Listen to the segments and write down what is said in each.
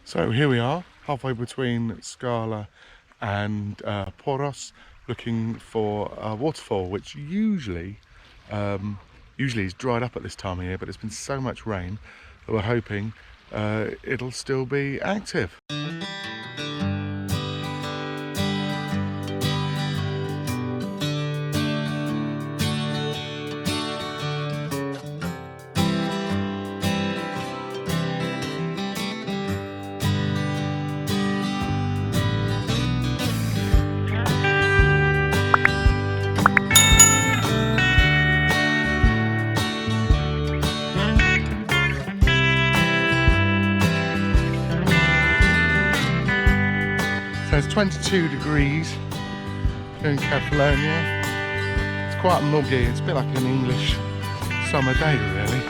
So here we are, halfway between Scala and Poros, looking for a waterfall, which usually is dried up at this time of year, but it's been so much rain that we're hoping it'll still be active. So it's 22 degrees here in Kefalonia. It's quite muggy, it's a bit like an English summer day really.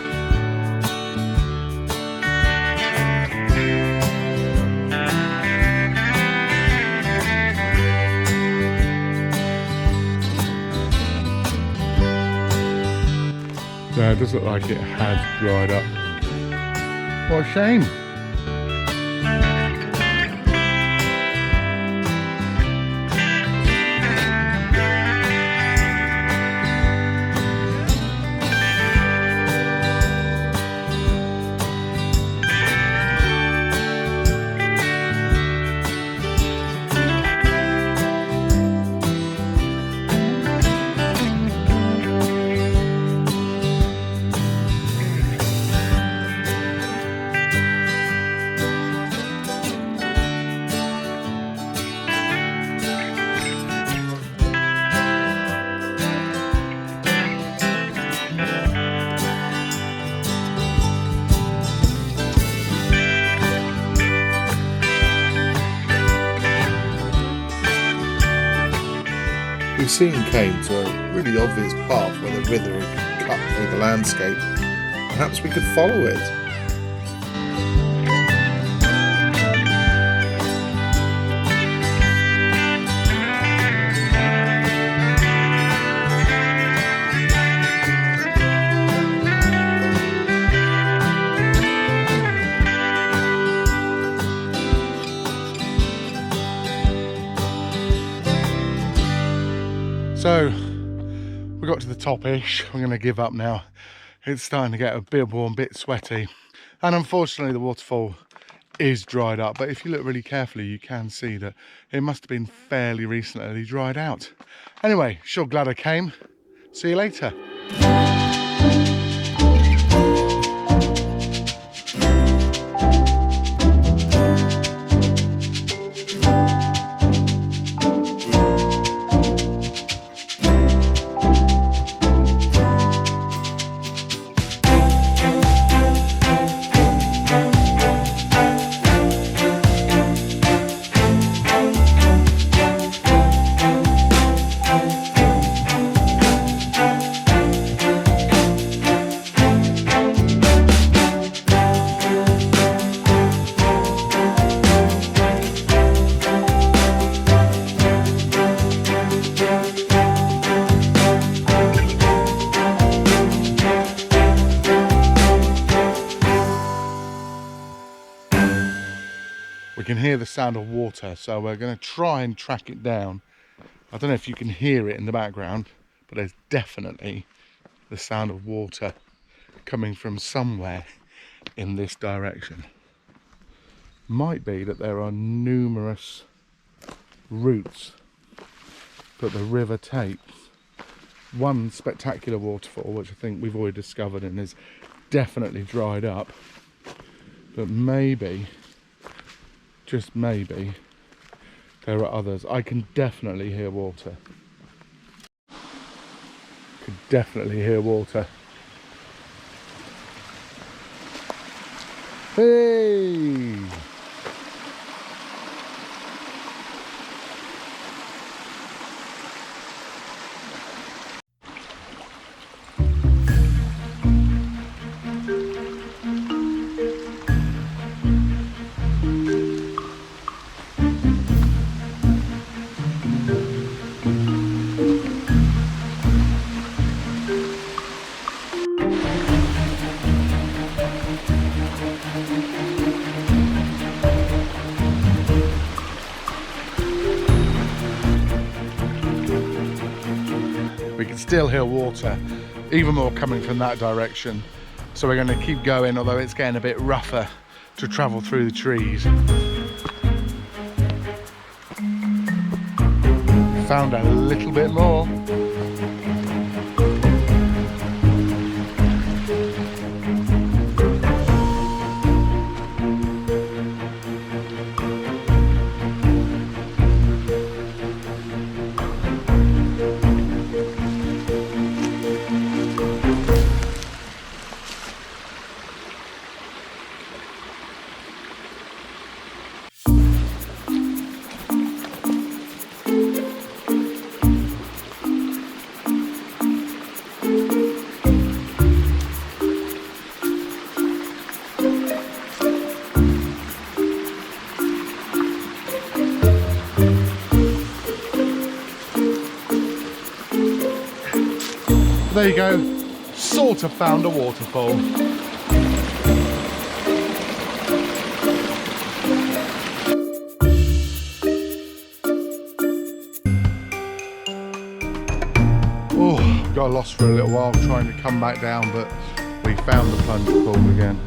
So it does look like it has dried up. What a shame. We soon came to a really obvious path where the river had cut through the landscape. Perhaps we could follow it. So we got to the top-ish. I'm going to give up now. It's starting to get a bit warm, a bit sweaty, and unfortunately the waterfall is dried up, but if you look really carefully you can see that it must have been fairly recently dried out. Anyway, sure glad I came. See you later. We can hear the sound of water, so we're going to try and track it down. I don't know if you can hear it in the background, but there's definitely the sound of water coming from somewhere in this direction. Might be that there are numerous routes that the river takes. One spectacular waterfall, which I think we've already discovered and is definitely dried up, but maybe, just maybe, there are others. I can definitely hear water. Could definitely hear water. Hey! can still hear water, even more coming from that direction. So we're going to keep going, although it's getting a bit rougher to travel through the trees. Found a little bit more. There you go, sort of found a waterfall. Oh, got lost for a little while trying to come back down, but we found the plunge pool again.